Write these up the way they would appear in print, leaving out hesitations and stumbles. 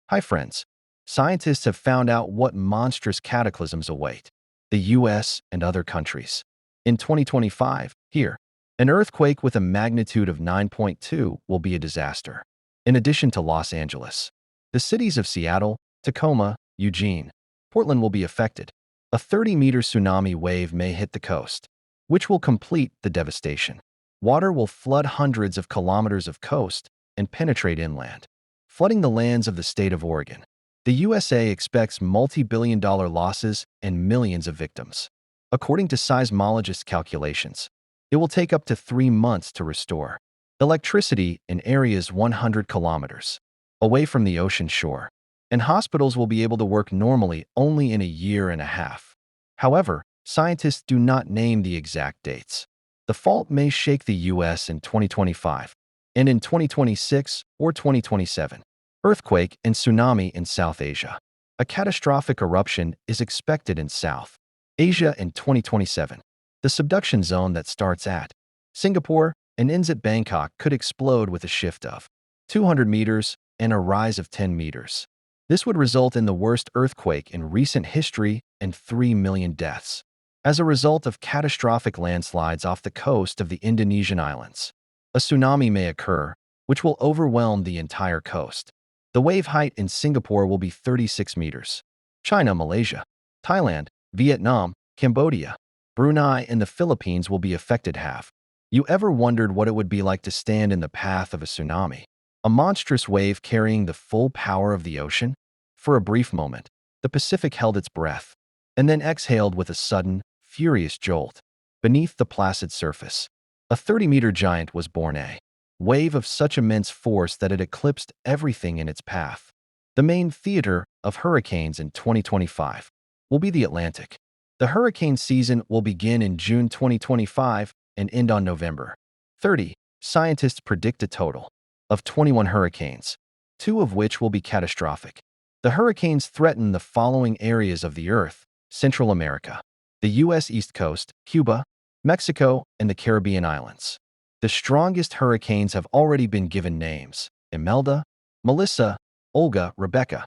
Hi friends. Scientists have found out what monstrous cataclysms await the US and other countries. In 2025, here, an earthquake with a magnitude of 9.2 will be a disaster. In addition to Los Angeles, the cities of Seattle, Tacoma, Eugene, Portland will be affected. A 30-meter tsunami wave may hit the coast, which will complete the devastation. Water will flood hundreds of kilometers of coast and penetrate inland, flooding the lands of the state of Oregon. The USA expects multi-billion-dollar losses and millions of victims. According to seismologists' calculations, it will take up to 3 months to restore electricity in areas 100 kilometers away from the ocean shore, and hospitals will be able to work normally only in a year and a half. However, scientists do not name the exact dates. The fault may shake the US in 2025 and in 2026 or 2027. Earthquake and tsunami in South Asia. A catastrophic eruption is expected in South Asia in 2027. The subduction zone that starts at Singapore and ends at Bangkok could explode with a shift of 200 meters and a rise of 10 meters. This would result in the worst earthquake in recent history and 3 million deaths as a result of catastrophic landslides off the coast of the Indonesian islands. A tsunami may occur, which will overwhelm the entire coast. The wave height in Singapore will be 36 meters. China, Malaysia, Thailand, Vietnam, Cambodia, Brunei, and the Philippines will be affected. Have you ever wondered what it would be like to stand in the path of a tsunami? A monstrous wave carrying the full power of the ocean? For a brief moment, the Pacific held its breath, and then exhaled with a sudden, furious jolt. Beneath the placid surface, a 30-meter giant was born, a wave of such immense force that it eclipsed everything in its path. The main theater of hurricanes in 2025 will be the Atlantic. The hurricane season will begin in June 2025 and end on November 30. Scientists predict a total of 21 hurricanes, 2 of which will be catastrophic. The hurricanes threaten the following areas of the Earth: Central America, the U.S. East Coast, Cuba, Mexico, and the Caribbean islands. The strongest hurricanes have already been given names: Imelda, Melissa, Olga, Rebecca.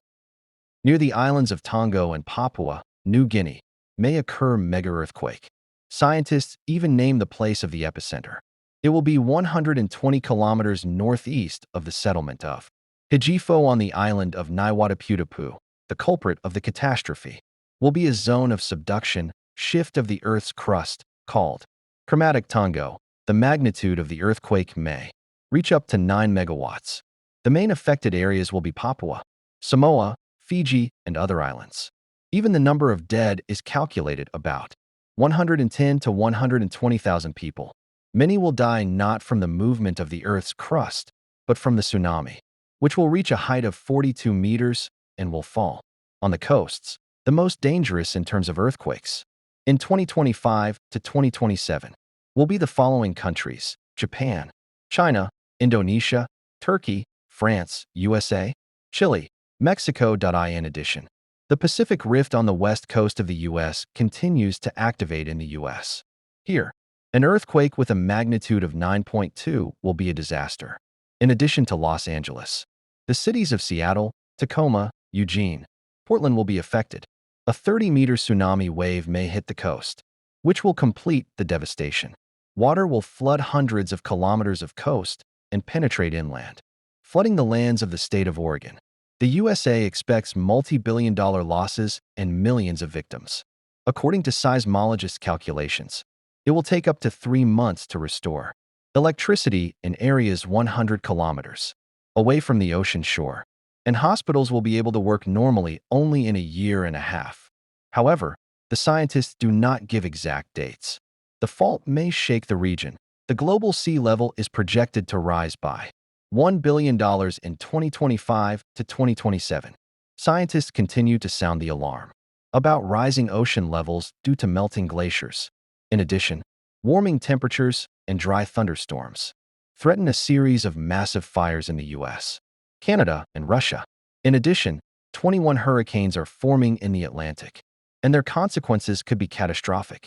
Near the islands of Tonga and Papua New Guinea may occur mega-earthquake. Scientists even name the place of the epicenter. It will be 120 kilometers northeast of the settlement of Hijifo on the island of Niwataputapu. The culprit of the catastrophe will be a zone of subduction, shift of the Earth's crust, called chromatic Tongo. The magnitude of the earthquake may reach up to 9 megawatts. The main affected areas will be Papua, Samoa, Fiji, and other islands. Even the number of dead is calculated about 110 to 120,000 people. Many will die not from the movement of the Earth's crust, but from the tsunami, which will reach a height of 42 meters and will fall on the coasts, the most dangerous in terms of earthquakes. In 2025 to 2027, will be the following countries: Japan, China, Indonesia, Turkey, France, USA, Chile, Mexico. In addition, the Pacific Rift on the west coast of the U.S. continues to activate in the U.S. Here, an earthquake with a magnitude of 9.2 will be a disaster. In addition to Los Angeles, the cities of Seattle, Tacoma, Eugene, Portland will be affected. A 30-meter tsunami wave may hit the coast, which will complete the devastation. Water will flood hundreds of kilometers of coast and penetrate inland, flooding the lands of the state of Oregon. The USA expects multi-billion-dollar losses and millions of victims. According to seismologists' calculations, it will take up to 3 months to restore electricity in areas 100 kilometers away from the ocean shore, and hospitals will be able to work normally only in a year and a half. However, the scientists do not give exact dates. The fault may shake the region. The global sea level is projected to rise by $1 billion in 2025 to 2027. Scientists continue to sound the alarm about rising ocean levels due to melting glaciers. In addition, warming temperatures and dry thunderstorms threaten a series of massive fires in the U.S., Canada, and Russia. In addition, 21 hurricanes are forming in the Atlantic, and their consequences could be catastrophic.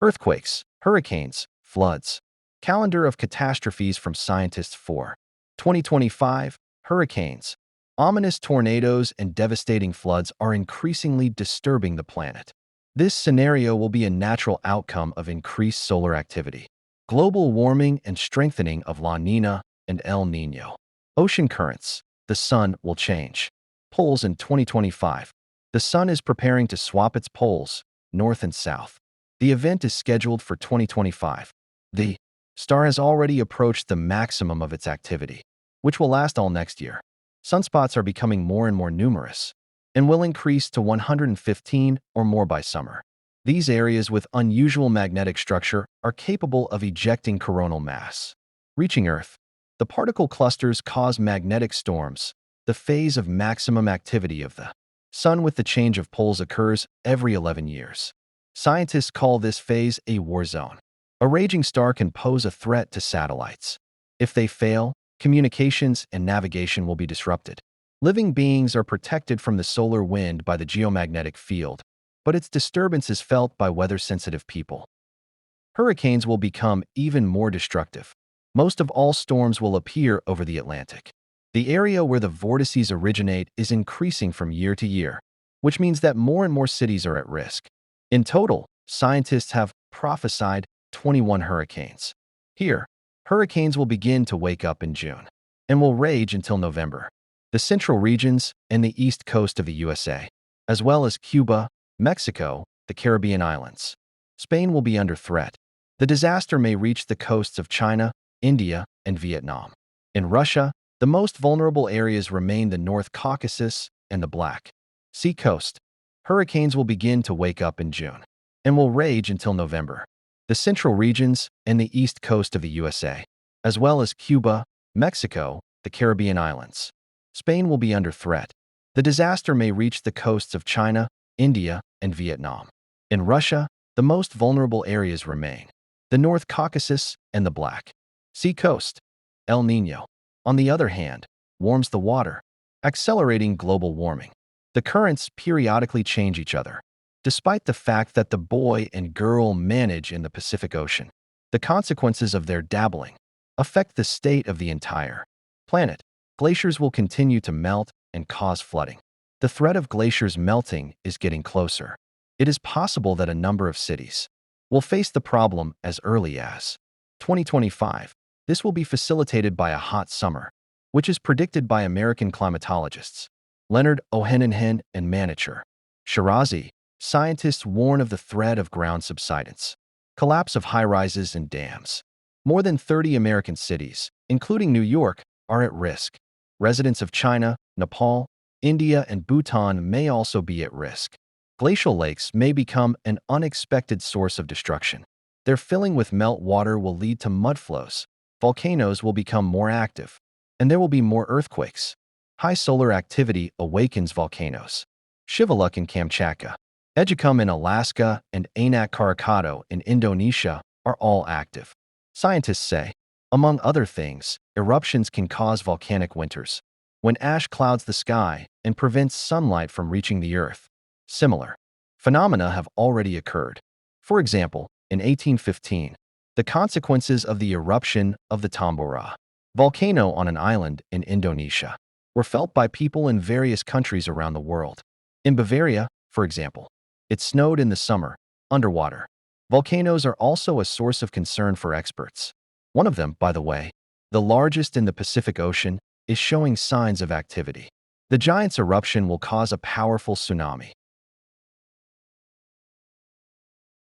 Earthquakes, hurricanes, floods. Calendar of catastrophes from scientists for 2025, hurricanes. Ominous tornadoes and devastating floods are increasingly disturbing the planet. This scenario will be a natural outcome of increased solar activity, global warming, and strengthening of La Nina and El Niño. Ocean currents. The sun will change. Poles in 2025. The sun is preparing to swap its poles, north and south. The event is scheduled for 2025. The star has already approached the maximum of its activity, which will last all next year. Sunspots are becoming more and more numerous and will increase to 115 or more by summer. These areas with unusual magnetic structure are capable of ejecting coronal mass, reaching Earth. The particle clusters cause magnetic storms. The phase of maximum activity of the sun with the change of poles occurs every 11 years. Scientists call this phase a war zone. A raging star can pose a threat to satellites. If they fail, communications and navigation will be disrupted. Living beings are protected from the solar wind by the geomagnetic field, but its disturbance is felt by weather-sensitive people. Hurricanes will become even more destructive. Most of all storms will appear over the Atlantic. The area where the vortices originate is increasing from year to year, which means that more and more cities are at risk. In total, scientists have prophesied 21 hurricanes. Here, hurricanes will begin to wake up in June and will rage until November. The central regions and the east coast of the USA, as well as Cuba, Mexico, the Caribbean islands. Spain will be under threat. The disaster may reach the coasts of China, India, and Vietnam. In Russia, the most vulnerable areas remain the North Caucasus and the Black Sea coast. Hurricanes will begin to wake up in June and will rage until November. The central regions and the east coast of the USA, as well as Cuba, Mexico, the Caribbean islands. Spain will be under threat. The disaster may reach the coasts of China, India, and Vietnam. In Russia, the most vulnerable areas remain the North Caucasus and the Black Sea coast. El Niño, on the other hand, warms the water, accelerating global warming. The currents periodically change each other. Despite the fact that the boy and girl manage in the Pacific Ocean, the consequences of their dabbling affect the state of the entire planet. Glaciers will continue to melt and cause flooding. The threat of glaciers melting is getting closer. It is possible that a number of cities will face the problem as early as 2025. This will be facilitated by a hot summer, which is predicted by American climatologists Leonard O'Hanenhen and Manicher Shirazi. Scientists warn of the threat of ground subsidence, collapse of high-rises and dams. More than 30 American cities, including New York, are at risk. Residents of China, Nepal, India, and Bhutan may also be at risk. Glacial lakes may become an unexpected source of destruction. Their filling with meltwater will lead to mudflows. Volcanoes will become more active, and there will be more earthquakes. High solar activity awakens volcanoes. Shivaluk in Kamchatka, Ejikum in Alaska, and Anak Krakatau in Indonesia are all active. Scientists say, among other things, eruptions can cause volcanic winters, when ash clouds the sky and prevents sunlight from reaching the Earth. Similar phenomena have already occurred. For example, in 1815, the consequences of the eruption of the Tambora volcano on an island in Indonesia were felt by people in various countries around the world. In Bavaria, for example, it snowed in the summer, underwater. Volcanoes are also a source of concern for experts. One of them, by the way, the largest in the Pacific Ocean, is showing signs of activity. The giant's eruption will cause a powerful tsunami,